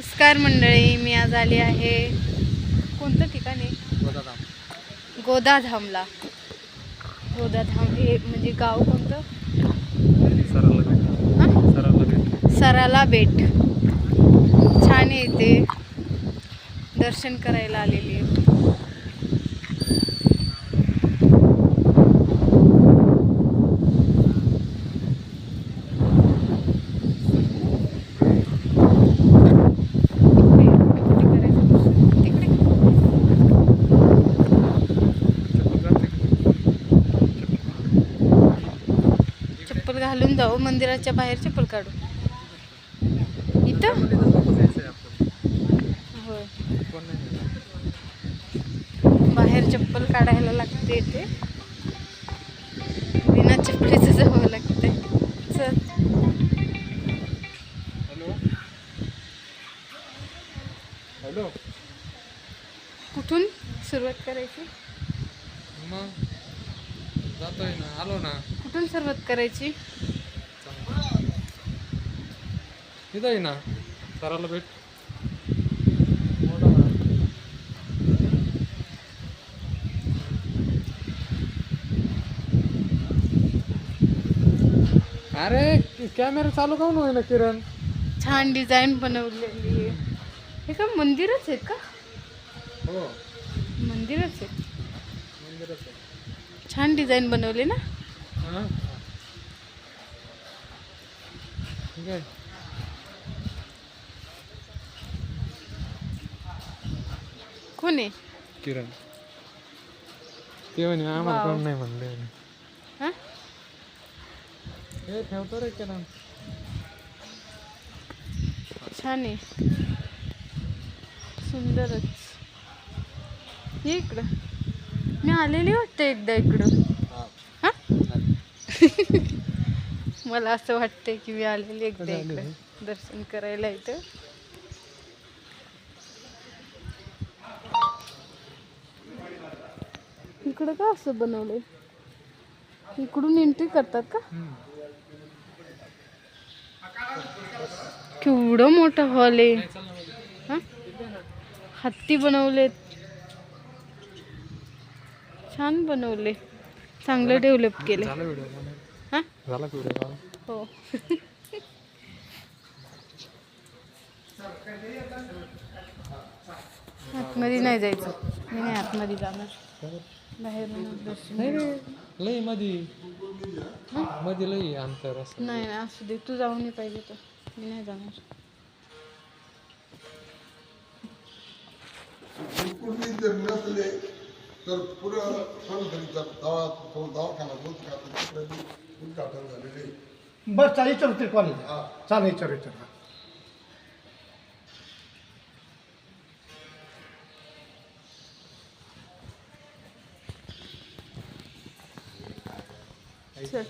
नमस्कार मंडळी, मी आज आली आहे कोणतं ठिकाण आहे? गोदाधामला. गोदाधाम हे म्हणजे गाव कोणतं? सराला बेट. छान आहे ते, दर्शन करायला आलेली आहे. चप्पल घालून जाऊ, मंदिराच्या बाहेर चप्पल काढू. इथं होय, बाहेर चप्पल काढायला लागते. ते बिना चपलीचं जावं लागते. चल. हॅलो, कुठून सुरुवात करायची? मग जातोय ना, आलो ना. कुठून सुरुवात करायची? इथं आहे ना, सराला भेट. अरे कॅमेरा चालू काऊन होईना किरण? छान डिझाईन बनवलेली आहे. हे का मंदिरच आहे का? हो, मंदिरच आहे. मंदिरच आहे. छान डिझाईन बनवली ना. हां, ठीक आहे. कोण आहे? किरण ते म्हणे आम्हाला वाव. कोण नाही म्हणले. हा, हे ठेवतो रे किरण. छान आहे, सुंदरच. ये इकडं, मी आलेली वाटते एकदा इकडं. हा मला असं वाटतंय की मी आलेली एकदा इकडं दर्शन करायला. इथं इकडं का असं बनवलंय? इकडून एंट्री करतात का? केवढं मोठं हॉल आहे. हा, हत्ती बनवलेत. छान बनवले, चांगलं डेव्हलप केले. झाला व्हिडिओ. हा, झाला व्हिडिओ. हो. आतमध्ये नाही जायचं, मी नाही आतमध्ये जाणार. बाहेर दर्शन. नाही रे, लई मध्ये लई अंतर असं. नाही नाही, असू दे, तू जाऊन ये पाहिजे तर. मी नाही जाणार. जर नसले तर पुरं दवाखाना उद्घाटन झालेले. बस चालेल, विचारते कॉलेज चालेल, विचार. चल.